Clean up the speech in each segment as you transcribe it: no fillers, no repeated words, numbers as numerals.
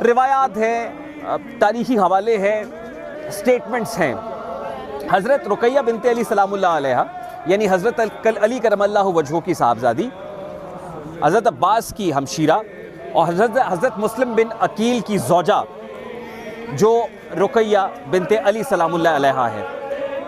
रिवायात हैं, तारीखी हवाले हैं, स्टेटमेंट्स हैं। हज़रत रुकैया बिनते अली सलामुल्लाह अलैहा यानी हज़रत अली करमल्लाहु वजहू की साहबजादी, हज़रत अब्बास की हमशीरा और हज़रत मुस्लिम बिन अकील की ज़ौजा जो रुकैया बिनते अली सलामुल्लाह अलैहा है,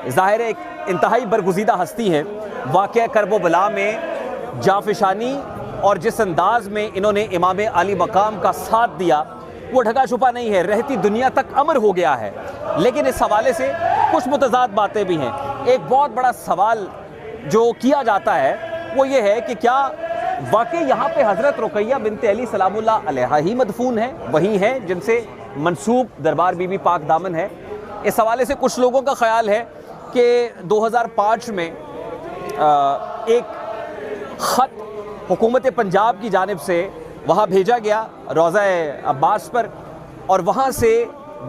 ज़ाहिर है एक इंतहाई बरगुज़ीदा हस्ती है। वाक़या करबला में जाफिशानी और जिस अंदाज़ में इन्होंने इमाम अली मकाम का साथ दिया वो ढका छुपा नहीं है, रहती दुनिया तक अमर हो गया है। लेकिन इस हवाले से कुछ मुतज़ाद बातें भी हैं। एक बहुत बड़ा सवाल जो किया जाता है वो ये है कि क्या वाकई यहाँ पे हज़रत रुकैया बिनते अली सलामुल्लाह अलैहा ही मदफून है, वही हैं जिनसे मंसूब दरबार बीबी पाक दामन है। इस हवाले से कुछ लोगों का ख्याल है कि 2005 में एक ख़त हुकूमत पंजाब की जानिब से वहाँ भेजा गया रोज़ा अब्बास पर, और वहाँ से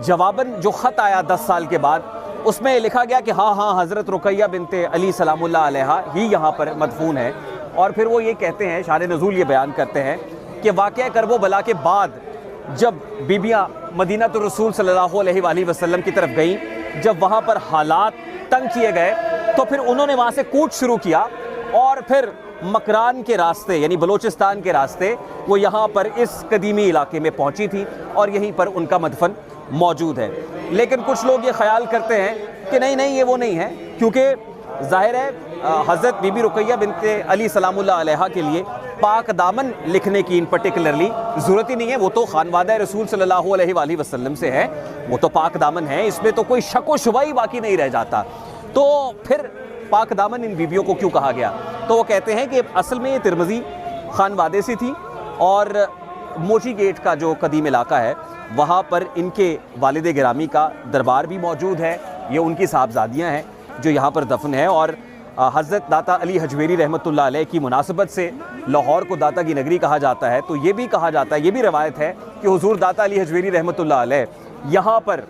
जवाबन जो ख़त आया 10 साल के बाद उसमें लिखा गया कि हाँ हज़रत रुकैया बिनते अली सलामुल्लाह अलैहा ही यहाँ पर मदफून है। और फिर वो ये कहते हैं, शान नज़ूल ये बयान करते हैं कि वाक़या करबला के बाद जब बीबियाँ मदीना तो रसूल सल्लल्लाहु अलैहि वसल्लम की तरफ गईं, जब वहाँ पर हालात तंग किए गए तो फिर उन्होंने वहाँ से कूच शुरू किया और फिर मकरान के रास्ते यानी बलोचिस्तान के रास्ते वो यहाँ पर इस कदीमी इलाके में पहुँची थी और यहीं पर उनका मदफन मौजूद है। लेकिन कुछ लोग ये ख्याल करते हैं कि नहीं ये वो नहीं है, क्योंकि ज़ाहिर है हज़रत बीबी रुकैया बिनते अली सलामुल्लाह अलैहा के लिए पाक दामन लिखने की इन पर्टिकुलरली ज़रूरत ही नहीं है। वो तो खानवादा रसूल सल्लल्लाहु अलैहि वसल्लम से है, वो तो पाक दामन है, इसमें तो कोई शक व शुबा ही बाकी नहीं रह जाता। तो फिर पाक दामन इन बीबियों को क्यों कहा गया? तो वो कहते हैं कि असल में ये तिरमिज़ी खानवादे से थी और मोची गेट का जो कदीम इलाका है वहाँ पर इनके वालिद गिरामी का दरबार भी मौजूद है। ये उनकी साहबजादियाँ हैं जो यहाँ पर दफन है। और हज़रत दाता अली हजवेरी रहमतुल्लाह अलैह की मुनासबत से लाहौर को दाता की नगरी कहा जाता है। तो ये भी कहा जाता है, ये भी रवायत है कि हुज़ूर दाता अली हजवेरी रहमतुल्लाह अलैह यहाँ पर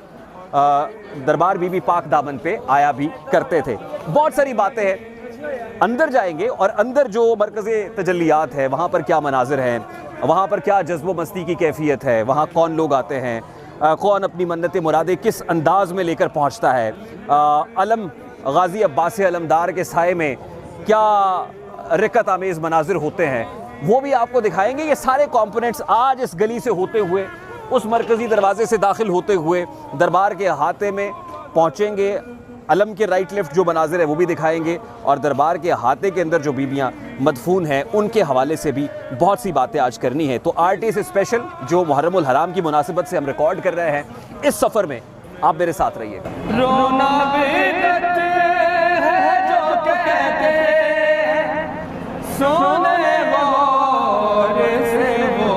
दरबार बीबी पाक दामन पे आया भी करते थे। बहुत सारी बातें हैं, अंदर जाएंगे और अंदर जो मरकज़े तजल्लियात है वहाँ पर क्या मनाजिर हैं, वहाँ पर क्या जज्ब मस्ती की कैफियत है, वहाँ कौन लोग आते हैं, कौन अपनी मन्नत मुरादें किस अंदाज़ में लेकर पहुँचता है, अलम गाज़ी अब्बास अलमदार के साए में क्या रिकत आमेज़ मनाजिर होते हैं, वो भी आपको दिखाएंगे। ये सारे कॉम्पोनेंट्स आज इस गली से होते हुए उस मरकज़ी दरवाज़े से दाखिल होते हुए दरबार के अहाते में पहुँचेंगे। अलम के राइट लेफ़्ट जो मनाजिर है वो भी दिखाएंगे और दरबार के अहाते के अंदर जो बीबियाँ मदफून हैं उनके हवाले से भी बहुत सी बातें आज करनी है। तो आरटीएस स्पेशल जो मुहर्रमुल हराम की मुनासिबत से हम रिकॉर्ड कर रहे हैं, इस सफ़र में आप मेरे साथ रहिएगा। रोना बेदत है जो कहते सोने वाले से वो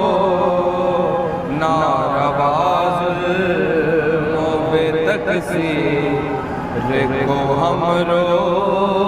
नाराबाज मोबे तक सी को हम रो